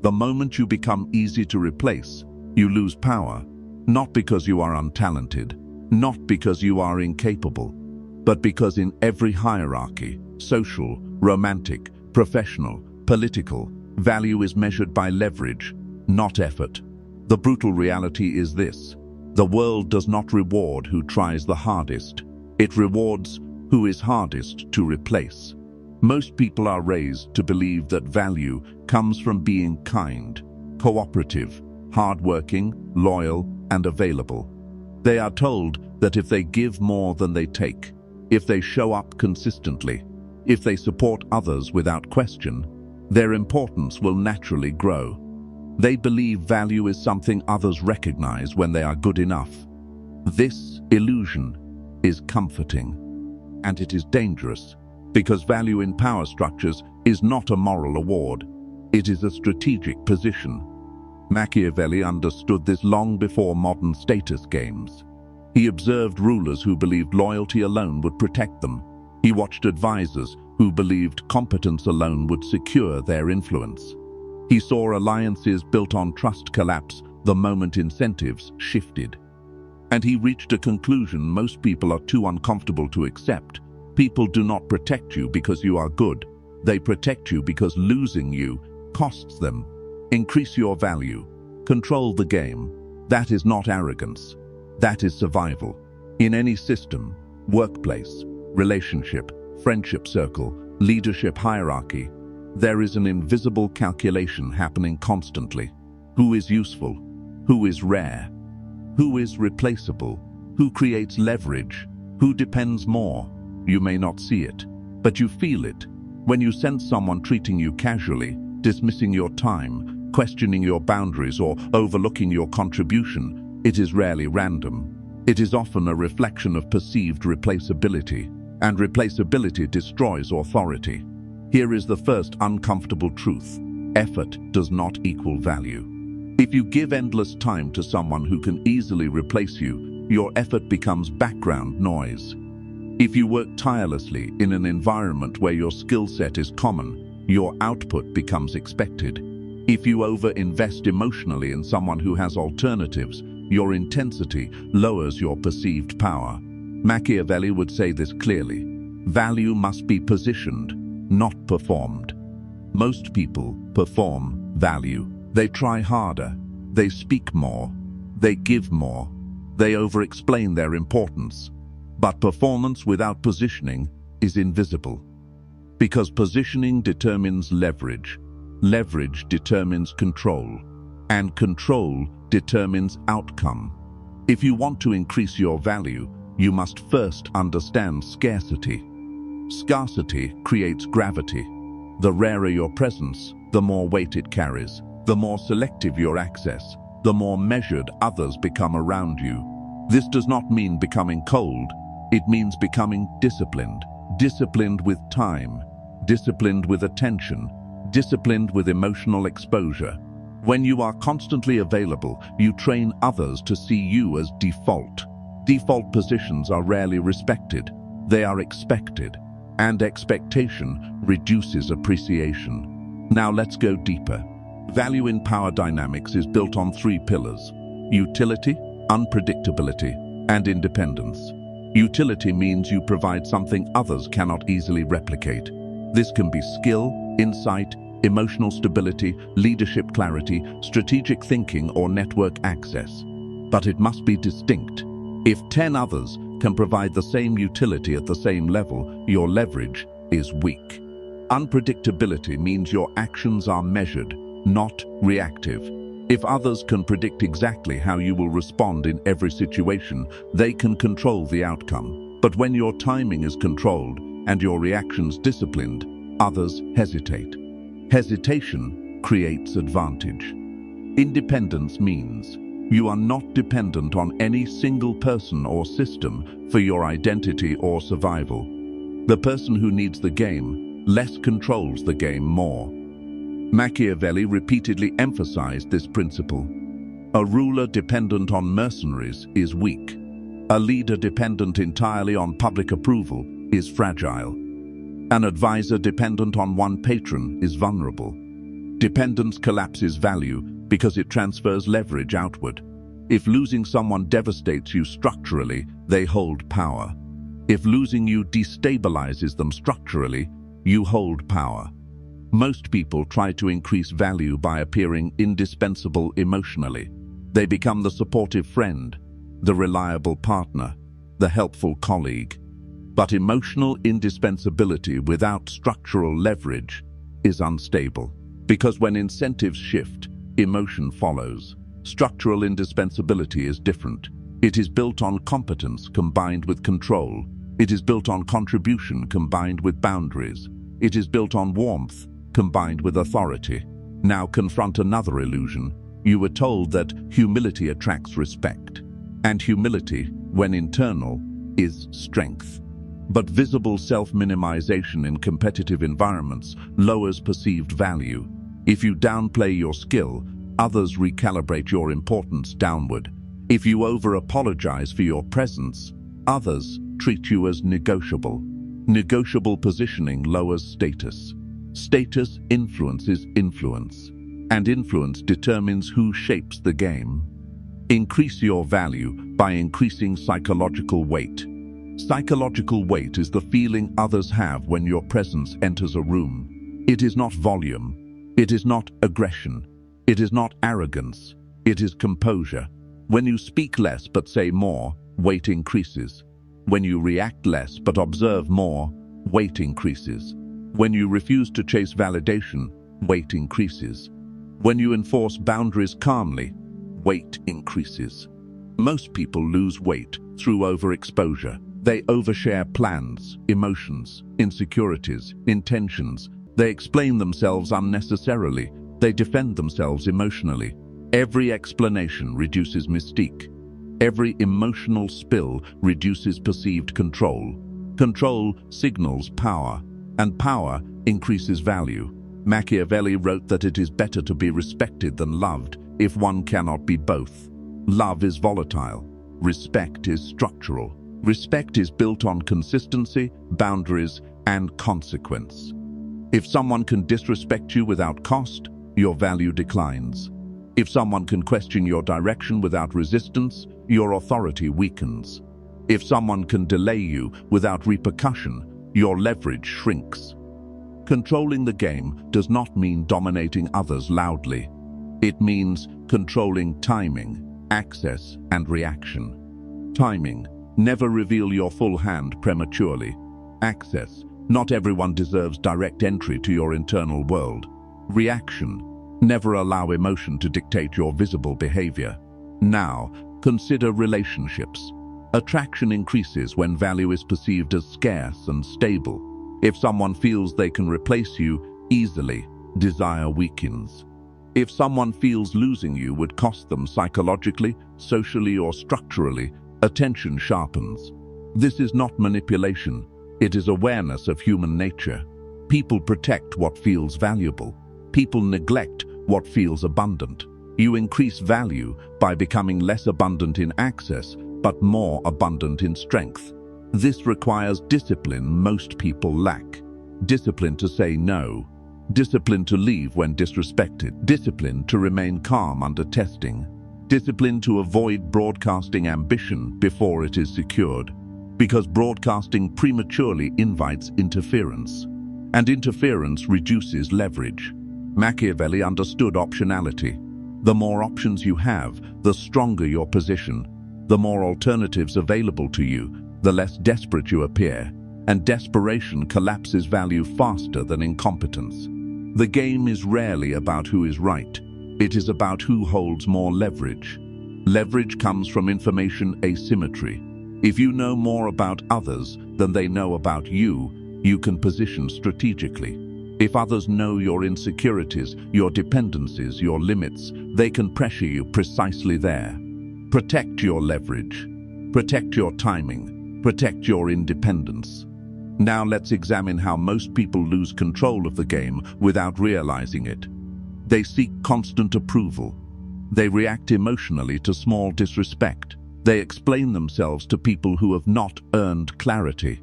The moment you become easy to replace, you lose power, not because you are untalented, not because you are incapable, but because in every hierarchy, social, romantic, professional, political, value is measured by leverage, not effort. The brutal reality is this: the world does not reward who tries the hardest. It rewards who is hardest to replace. Most people are raised to believe that value comes from being kind, cooperative, hardworking, loyal, and available. They are told that if they give more than they take, if they show up consistently, if they support others without question, their importance will naturally grow. They believe value is something others recognize when they are good enough. This illusion is comforting, and it is dangerous, because value in power structures is not a moral award. It is a strategic position. Machiavelli understood this long before modern status games. He observed rulers who believed loyalty alone would protect them. He watched advisors who believed competence alone would secure their influence. He saw alliances built on trust collapse the moment incentives shifted. And he reached a conclusion most people are too uncomfortable to accept. People do not protect you because you are good. They protect you because losing you costs them. Increase your value. Control the game. That is not arrogance. That is survival. In any system, workplace, relationship, friendship circle, leadership hierarchy, there is an invisible calculation happening constantly. Who is useful? Who is rare? Who is replaceable? Who creates leverage? Who depends more? You may not see it, but you feel it. When you sense someone treating you casually, dismissing your time, questioning your boundaries, or overlooking your contribution, it is rarely random. It is often a reflection of perceived replaceability, and replaceability destroys authority. Here is the first uncomfortable truth: effort does not equal value. If you give endless time to someone who can easily replace you, your effort becomes background noise. If you work tirelessly in an environment where your skill set is common, your output becomes expected. If you over-invest emotionally in someone who has alternatives, your intensity lowers your perceived power. Machiavelli would say this clearly: value must be positioned, not performed. Most people perform value. They try harder, they speak more, they give more, they over-explain their importance. But performance without positioning is invisible. Because positioning determines leverage, leverage determines control, and control determines outcome. If you want to increase your value, you must first understand scarcity. Scarcity creates gravity. The rarer your presence, the more weight it carries. The more selective your access, the more measured others become around you. This does not mean becoming cold. It means becoming disciplined. Disciplined with time, disciplined with attention, disciplined with emotional exposure. When you are constantly available, you train others to see you as default. Default positions are rarely respected. They are expected, and expectation reduces appreciation. Now let's go deeper. Value in power dynamics is built on three pillars: utility, unpredictability, and independence. Utility means you provide something others cannot easily replicate. This can be skill, insight, emotional stability, leadership clarity, strategic thinking, or network access. But it must be distinct. If 10 others can provide the same utility at the same level, your leverage is weak. Unpredictability means your actions are measured, not reactive. If others can predict exactly how you will respond in every situation, they can control the outcome. But when your timing is controlled and your reactions disciplined, others hesitate. Hesitation creates advantage. Independence means you are not dependent on any single person or system for your identity or survival. The person who needs the game less controls the game more. Machiavelli repeatedly emphasized this principle. A ruler dependent on mercenaries is weak. A leader dependent entirely on public approval is fragile. An advisor dependent on one patron is vulnerable. Dependence collapses value because it transfers leverage outward. If losing someone devastates you structurally, they hold power. If losing you destabilizes them structurally, you hold power. Most people try to increase value by appearing indispensable emotionally. They become the supportive friend, the reliable partner, the helpful colleague. But emotional indispensability without structural leverage is unstable. Because when incentives shift, emotion follows. Structural indispensability is different. It is built on competence combined with control. It is built on contribution combined with boundaries. It is built on warmth combined with authority. Now confront another illusion. You were told that humility attracts respect. And humility, when internal, is strength. But visible self-minimization in competitive environments lowers perceived value. If you downplay your skill, others recalibrate your importance downward. If you over-apologize for your presence, others treat you as negotiable. Negotiable positioning lowers status. Status influences influence. And influence determines who shapes the game. Increase your value by increasing psychological weight. Psychological weight is the feeling others have when your presence enters a room. It is not volume. It is not aggression. It is not arrogance. It is composure. When you speak less but say more, weight increases. When you react less but observe more, weight increases. When you refuse to chase validation, weight increases. When you enforce boundaries calmly, weight increases. Most people lose weight through overexposure. They overshare plans, emotions, insecurities, intentions. They explain themselves unnecessarily. They defend themselves emotionally. Every explanation reduces mystique. Every emotional spill reduces perceived control. Control signals power, and power increases value. Machiavelli wrote that it is better to be respected than loved if one cannot be both. Love is volatile. Respect is structural. Respect is built on consistency, boundaries, and consequence. If someone can disrespect you without cost, your value declines. If someone can question your direction without resistance, your authority weakens. If someone can delay you without repercussion, your leverage shrinks. Controlling the game does not mean dominating others loudly. It means controlling timing, access, and reaction. Timing. Never reveal your full hand prematurely. Access. Not everyone deserves direct entry to your internal world. Reaction. Never allow emotion to dictate your visible behavior. Now, consider relationships. Attraction increases when value is perceived as scarce and stable. If someone feels they can replace you easily, desire weakens. If someone feels losing you would cost them psychologically, socially, or structurally, attention sharpens. This is not manipulation. It is awareness of human nature. People protect what feels valuable. People neglect what feels abundant. You increase value by becoming less abundant in access, but more abundant in strength. This requires discipline most people lack. Discipline to say no. Discipline to leave when disrespected. Discipline to remain calm under testing. Discipline to avoid broadcasting ambition before it is secured. Because broadcasting prematurely invites interference. And interference reduces leverage. Machiavelli understood optionality. The more options you have, the stronger your position. The more alternatives available to you, the less desperate you appear. And desperation collapses value faster than incompetence. The game is rarely about who is right. It is about who holds more leverage. Leverage comes from information asymmetry. If you know more about others than they know about you, you can position strategically. If others know your insecurities, your dependencies, your limits, they can pressure you precisely there. Protect your leverage. Protect your timing. Protect your independence. Now let's examine how most people lose control of the game without realizing it. They seek constant approval. They react emotionally to small disrespect. They explain themselves to people who have not earned clarity.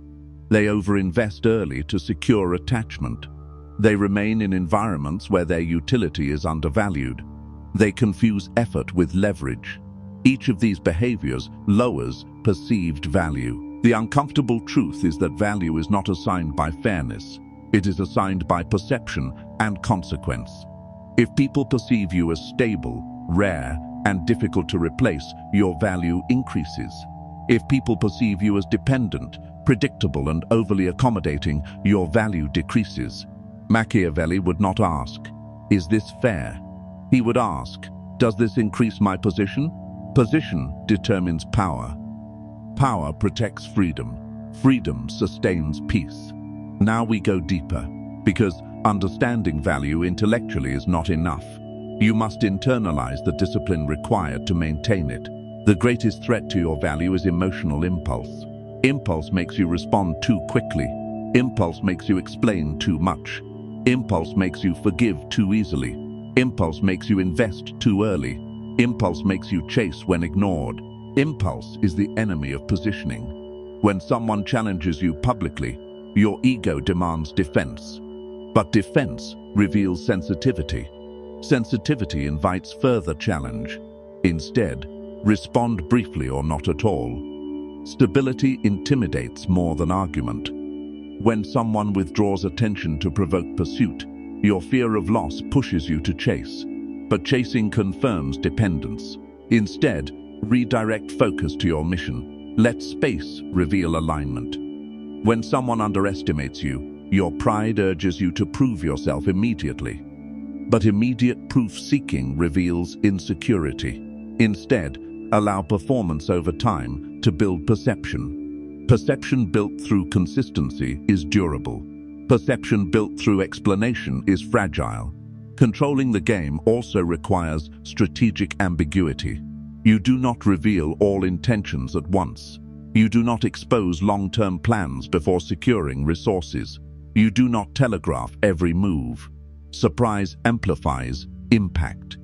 They overinvest early to secure attachment. They remain in environments where their utility is undervalued. They confuse effort with leverage. Each of these behaviors lowers perceived value. The uncomfortable truth is that value is not assigned by fairness. It is assigned by perception and consequence. If people perceive you as stable, rare, and difficult to replace, your value increases. If people perceive you as dependent, predictable, and overly accommodating, your value decreases. Machiavelli would not ask, "Is this fair?" He would ask, "Does this increase my position?" Position determines power. Power protects freedom. Freedom sustains peace. Now we go deeper, because understanding value intellectually is not enough. You must internalize the discipline required to maintain it. The greatest threat to your value is emotional impulse. Impulse makes you respond too quickly. Impulse makes you explain too much. Impulse makes you forgive too easily. Impulse makes you invest too early. Impulse makes you chase when ignored. Impulse is the enemy of positioning. When someone challenges you publicly, your ego demands defense. But defense reveals sensitivity. Sensitivity invites further challenge. Instead, respond briefly or not at all. Stability intimidates more than argument. When someone withdraws attention to provoke pursuit, your fear of loss pushes you to chase. But chasing confirms dependence. Instead, redirect focus to your mission. Let space reveal alignment. When someone underestimates you, your pride urges you to prove yourself immediately. But immediate proof-seeking reveals insecurity. Instead, allow performance over time to build perception. Perception built through consistency is durable. Perception built through explanation is fragile. Controlling the game also requires strategic ambiguity. You do not reveal all intentions at once. You do not expose long-term plans before securing resources. You do not telegraph every move. Surprise amplifies impact.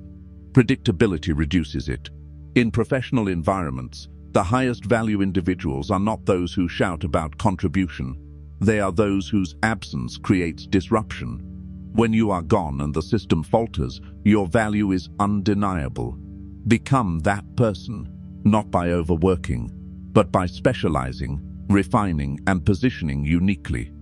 Predictability reduces it. In professional environments, the highest value individuals are not those who shout about contribution. They are those whose absence creates disruption. When you are gone and the system falters, your value is undeniable. Become that person, not by overworking, but by specializing, refining, and positioning uniquely.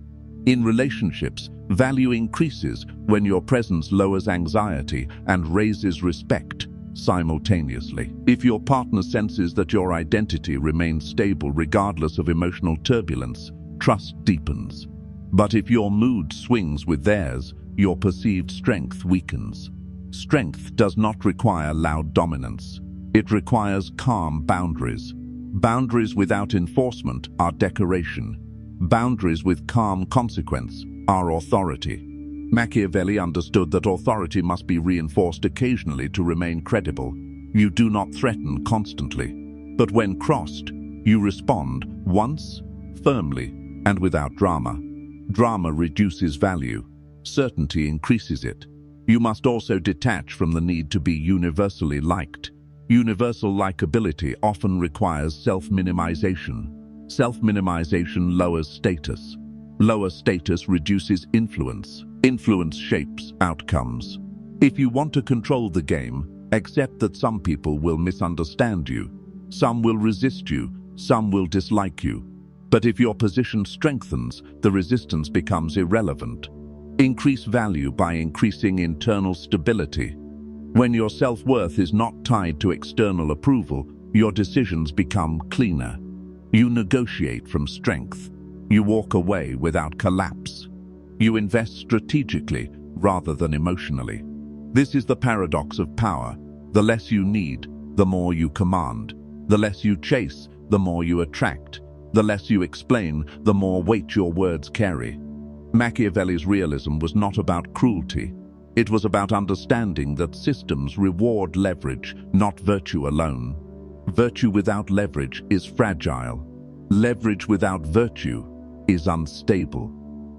In relationships, value increases when your presence lowers anxiety and raises respect simultaneously. If your partner senses that your identity remains stable regardless of emotional turbulence, trust deepens. But if your mood swings with theirs, your perceived strength weakens. Strength does not require loud dominance. It requires calm boundaries. Boundaries without enforcement are decoration. Boundaries with calm consequence are authority. Machiavelli understood that authority must be reinforced occasionally to remain credible. You do not threaten constantly, but when crossed, you respond once, firmly, and without drama. Drama reduces value. Certainty increases it. You must also detach from the need to be universally liked. Universal likability often requires self-minimization. Self-minimization lowers status. Lower status reduces influence. Influence shapes outcomes. If you want to control the game, accept that some people will misunderstand you. Some will resist you. Some will dislike you. But if your position strengthens, the resistance becomes irrelevant. Increase value by increasing internal stability. When your self-worth is not tied to external approval, your decisions become cleaner. You negotiate from strength. You walk away without collapse. You invest strategically rather than emotionally. This is the paradox of power. The less you need, the more you command. The less you chase, the more you attract. The less you explain, the more weight your words carry. Machiavelli's realism was not about cruelty. It was about understanding that systems reward leverage, not virtue alone. Virtue without leverage is fragile. Leverage without virtue is unstable.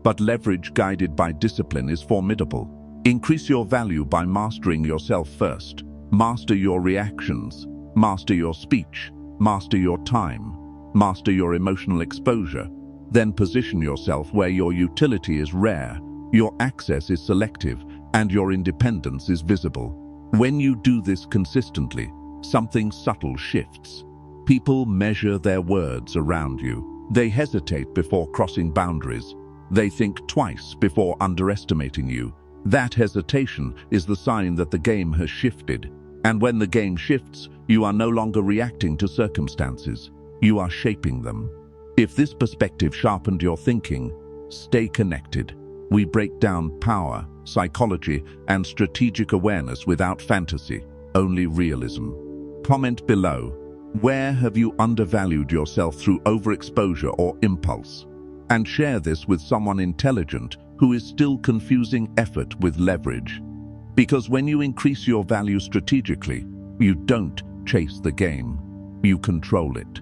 But leverage guided by discipline is formidable. Increase your value by mastering yourself first. Master your reactions. Master your speech. Master your time. Master your emotional exposure. Then position yourself where your utility is rare, Your access is selective, and your independence is visible. When you do this consistently, something subtle shifts. People measure their words around you. They hesitate before crossing boundaries. They think twice before underestimating you. That hesitation is the sign that the game has shifted. And when the game shifts, you are no longer reacting to circumstances. You are shaping them. If this perspective sharpened your thinking, stay connected. We break down power, psychology, and strategic awareness without fantasy, only realism. Comment below. Where have you undervalued yourself through overexposure or impulse? And share this with someone intelligent who is still confusing effort with leverage. Because when you increase your value strategically, you don't chase the game, you control it.